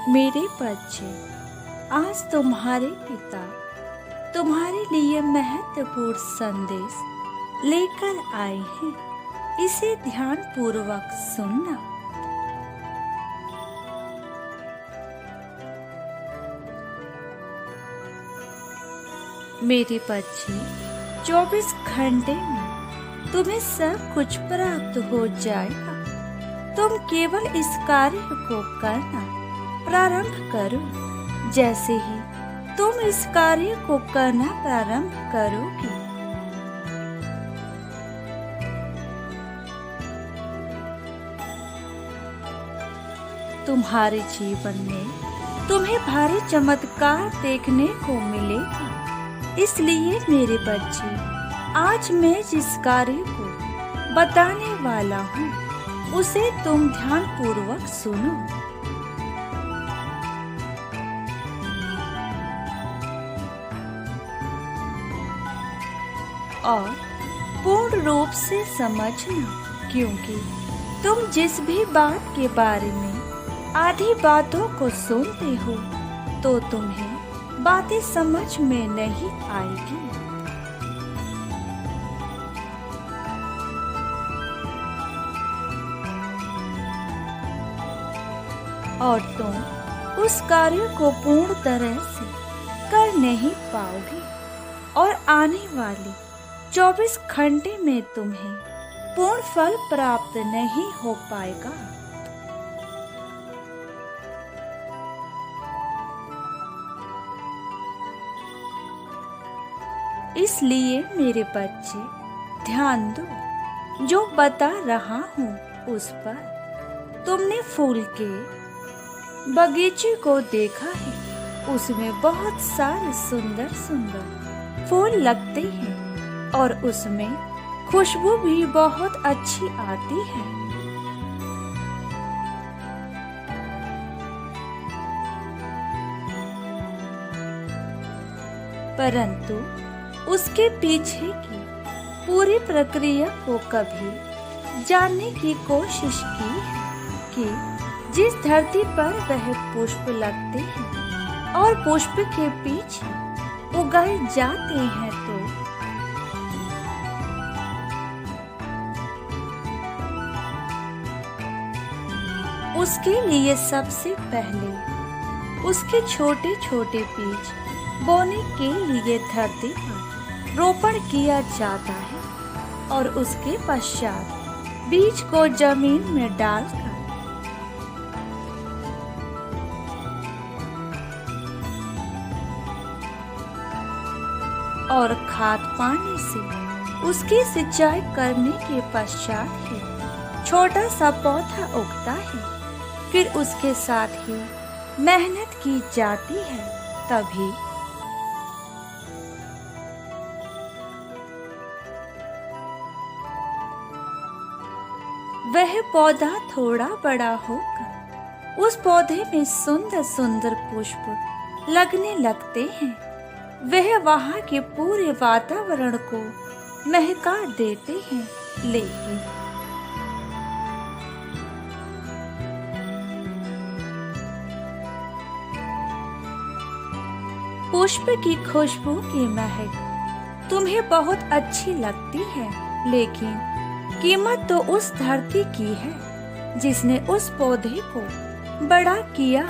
मेरे बच्चे, आज तुम्हारे पिता तुम्हारे लिए महत्वपूर्ण संदेश लेकर आए हैं। इसे ध्यान पूर्वक सुनना। मेरे बच्चे, 24 घंटे में तुम्हें सब कुछ प्राप्त हो जाएगा। तुम केवल इस कार्य को करना प्रारंभ करो। जैसे ही तुम इस कार्य को करना प्रारंभ करोगे, तुम्हारे जीवन में तुम्हें भारी चमत्कार देखने को मिलेगा। इसलिए मेरे बच्चे, आज मैं जिस कार्य को बताने वाला हूँ उसे तुम ध्यान पूर्वक सुनो। और पूर्ण रूप से समझना, क्योंकि तुम जिस भी बात के बारे में आधी बातों को सुनते हो तो तुम्हें बातें समझ में नहीं आएगी। और तुम उस कार्य को पूर्ण तरह से कर नहीं पाओगे और आने वाले 24 घंटे में तुम्हें पूर्ण फल प्राप्त नहीं हो पाएगा। इसलिए मेरे बच्चे, ध्यान दो। जो बता रहा हूँ उस पर। तुमने फूल के बगीचे को देखा है। उसमें बहुत सारे सुंदर सुंदर फूल लगते हैं और उसमें खुशबू भी बहुत अच्छी आती है। परंतु उसके पीछे की पूरी प्रक्रिया को कभी जानने की कोशिश की है कि जिस धरती पर वह पुष्प लगते हैं और पुष्प के पीछे उगाए जाते हैं, तो उसके लिए सबसे पहले उसके छोटे छोटे बीज बोने के लिए धरती पर रोपण किया जाता है और उसके पश्चात बीज को जमीन में डालकर और खाद पानी से उसकी सिंचाई करने के पश्चात ही छोटा सा पौधा उगता है। फिर उसके साथ ही मेहनत की जाती है, तभी वह पौधा थोड़ा बड़ा होकर उस पौधे में सुंदर सुंदर पुष्प लगने लगते हैं। वह वहाँ के पूरे वातावरण को महका देते हैं, लेकिन पुष्प की खुशबू की महक तुम्हें बहुत अच्छी लगती है, लेकिन कीमत तो उस धरती की है जिसने उस पौधे को बड़ा किया,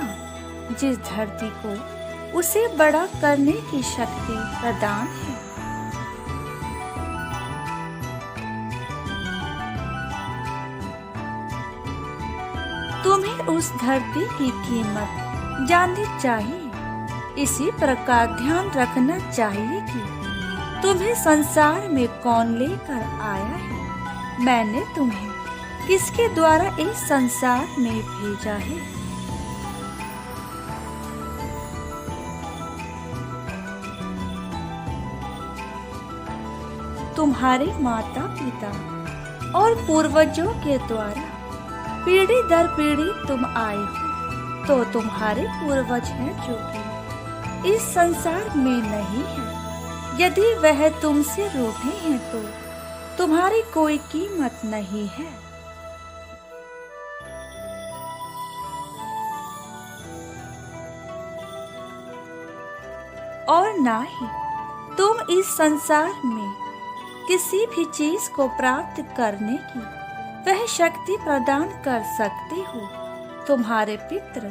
जिस धरती को उसे बड़ा करने की शक्ति प्रदान है। तुम्हें उस धरती की कीमत जाननी चाहिए। इसी प्रकार ध्यान रखना चाहिए कि तुम्हें संसार में कौन लेकर आया है। मैंने तुम्हें किसके द्वारा इस संसार में भेजा है। तुम्हारे माता पिता और पूर्वजों के द्वारा पीढ़ी दर पीढ़ी तुम आए हो, तो तुम्हारे पूर्वज हैं जो कि इस संसार में नहीं है। यदि वह तुमसे रूठे हैं तो तुम्हारी कोई कीमत नहीं है। और ना ही तुम इस संसार में किसी भी चीज को प्राप्त करने की वह शक्ति प्रदान कर सकते हो। तुम्हारे पितृ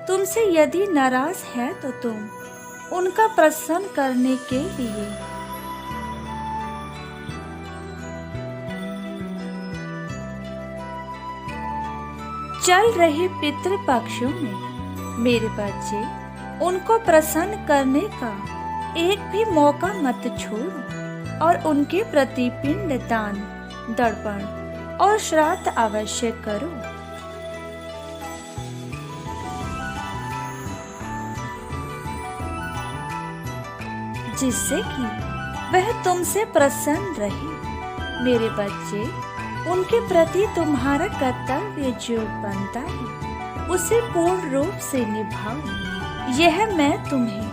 तुमसे यदि नाराज है तो तुम उनका प्रसन्न करने के लिए चल रहे पितृ पक्षों में मेरे बच्चे उनको प्रसन्न करने का एक भी मौका मत छोड़ो और उनके प्रति पिंड दान, दर्पण और श्राद्ध अवश्य करो। जिससे कि वह तुमसे प्रसन्न रहे। मेरे बच्चे उनके प्रति तुम्हारा कर्तव्य जो बनता है उसे पूर्ण रूप से निभाओ। यह मैं तुम्हें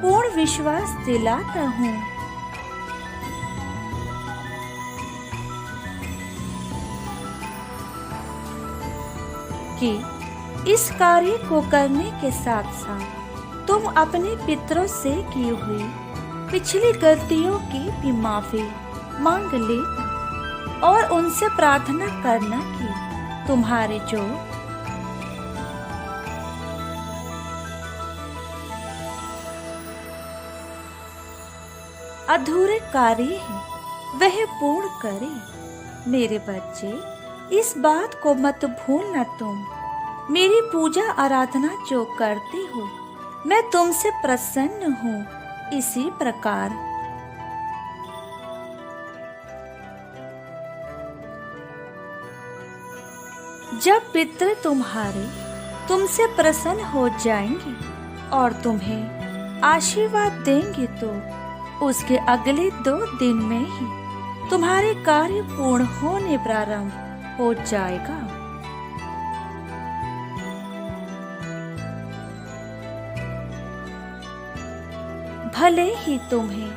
पूर्ण विश्वास दिलाता हूँ। कि इस कार्य को करने के साथ साथ तुम अपने पितरों से की हुई पिछली गलतियों की भी माफी मांग लेना और उनसे प्रार्थना करना कि तुम्हारे जो अधूरे कार्य हैं वह पूर्ण करे। मेरे बच्चे इस बात को मत भूलना, तुम मेरी पूजा आराधना जो करते हो मैं तुमसे प्रसन्न हूँ। इसी प्रकार जब पितृ तुम्हारे तुमसे प्रसन्न हो जाएंगे और तुम्हें आशीर्वाद देंगे तो उसके अगले 2 दिन में ही तुम्हारे कार्य पूर्ण होने प्रारंभ हो जाएगा। भले ही तुम्हें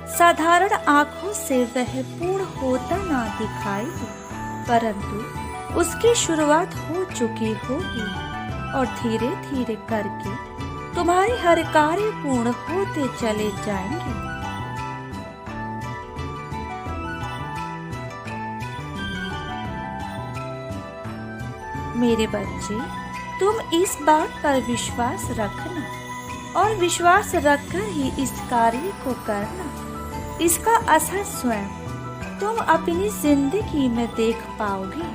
साधारण आंखों से वह पूर्ण होता ना दिखाई दे, परंतु उसकी शुरुआत हो चुकी होगी और धीरे धीरे करके तुम्हारे हर कार्य पूर्ण होते चले जाएंगे। मेरे बच्चे तुम इस बात पर विश्वास रखना और विश्वास रखकर ही इस कार्य को करना। इसका असर स्वयं तुम अपनी जिंदगी में देख पाओगे।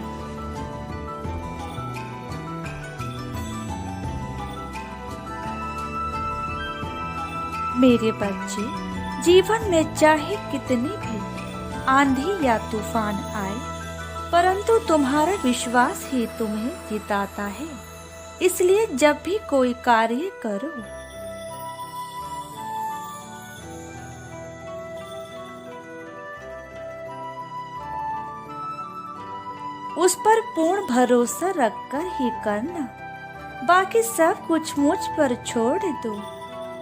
मेरे बच्चे जीवन में चाहे कितनी भी आंधी या तूफान आए, परंतु तुम्हारा विश्वास ही तुम्हें जिताता है। इसलिए जब भी कोई कार्य करो उस पर पूर्ण भरोसा रखकर ही करना। बाकी सब कुछ मुझ पर छोड़ दो।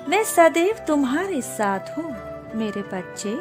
मैं सदैव तुम्हारे साथ हूँ। मेरे बच्चे